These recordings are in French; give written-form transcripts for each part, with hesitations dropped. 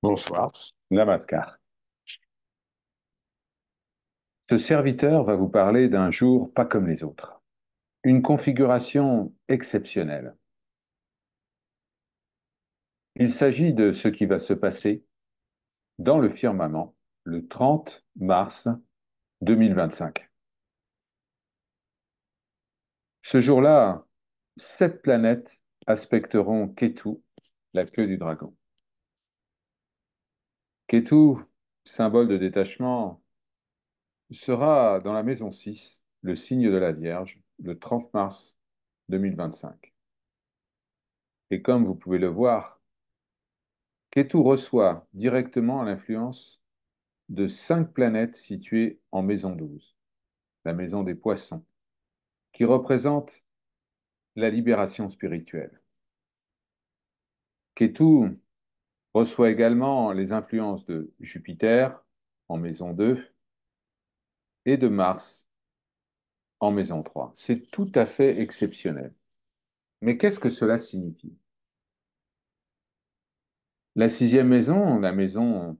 Bonsoir, Namaskar. Ce serviteur va vous parler d'un jour pas comme les autres. Une configuration exceptionnelle. Il s'agit de ce qui va se passer dans le firmament le 30 mars 2025. Ce jour-là, 7 planètes aspecteront Ketu, la queue du dragon. Ketu, symbole de détachement, sera dans la maison 6, le signe de la Vierge, le 30 mars 2025. Et comme vous pouvez le voir, Ketu reçoit directement l'influence de 5 planètes situées en maison 12, la maison des poissons, qui représente la libération spirituelle. Ketu reçoit également les influences de Jupiter en maison 2 et de Mars en maison 3. C'est tout à fait exceptionnel. Mais qu'est-ce que cela signifie? La 6e maison, la maison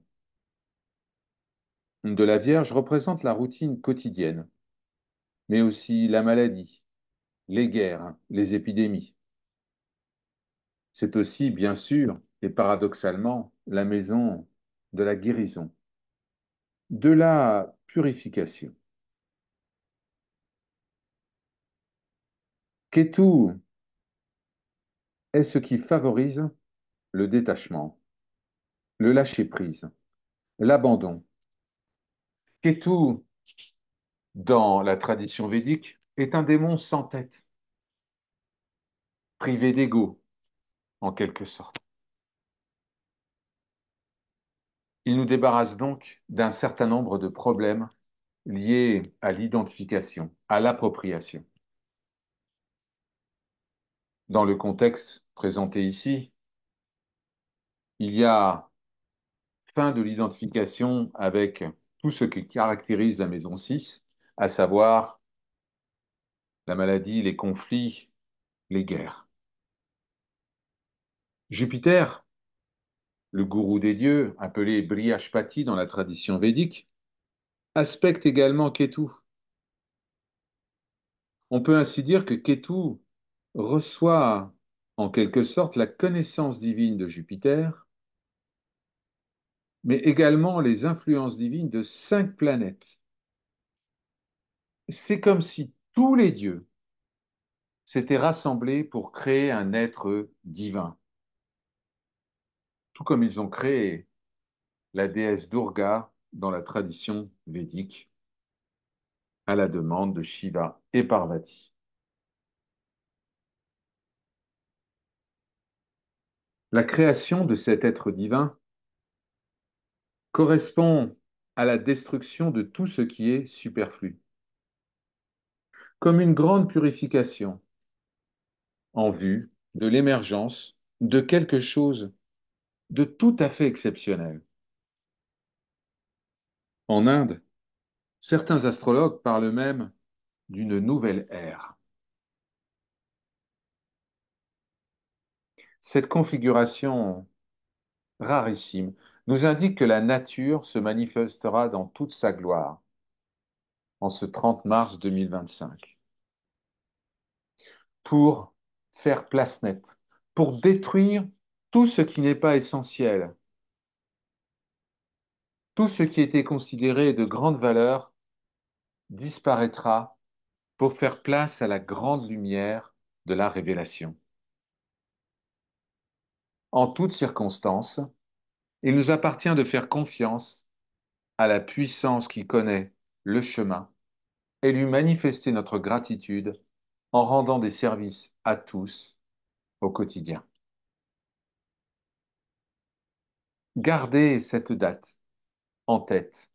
de la Vierge, représente la routine quotidienne, mais aussi la maladie, les guerres, les épidémies. C'est aussi, bien sûr, et paradoxalement, la maison de la guérison, de la purification. Ketu est ce qui favorise le détachement, le lâcher-prise, l'abandon. Ketu, dans la tradition védique, est un démon sans tête, privé d'ego, en quelque sorte. Il nous débarrasse donc d'un certain nombre de problèmes liés à l'identification, à l'appropriation. Dans le contexte présenté ici, il y a fin de l'identification avec tout ce qui caractérise la maison 6, à savoir la maladie, les conflits, les guerres. Jupiter, le gourou des dieux, appelé Brihaspati dans la tradition védique, aspecte également Ketu. On peut ainsi dire que Ketu reçoit en quelque sorte la connaissance divine de Jupiter, mais également les influences divines de 5 planètes. C'est comme si tous les dieux s'étaient rassemblés pour créer un être divin, tout comme ils ont créé la déesse Durga dans la tradition védique, à la demande de Shiva et Parvati. La création de cet être divin correspond à la destruction de tout ce qui est superflu, comme une grande purification en vue de l'émergence de quelque chose de tout à fait exceptionnel. En Inde, certains astrologues parlent même d'une nouvelle ère. Cette configuration rarissime nous indique que la nature se manifestera dans toute sa gloire en ce 30 mars 2025 pour faire place nette, pour détruire tout ce qui n'est pas essentiel, tout ce qui était considéré de grande valeur disparaîtra pour faire place à la grande lumière de la révélation. En toutes circonstances, il nous appartient de faire confiance à la puissance qui connaît le chemin et lui manifester notre gratitude en rendant des services à tous au quotidien. Gardez cette date en tête.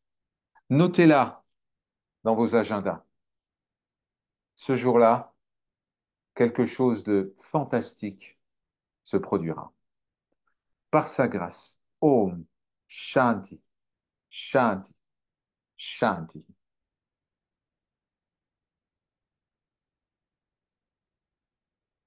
Notez-la dans vos agendas. Ce jour-là, quelque chose de fantastique se produira. Par sa grâce. Om Shanti, Shanti, Shanti.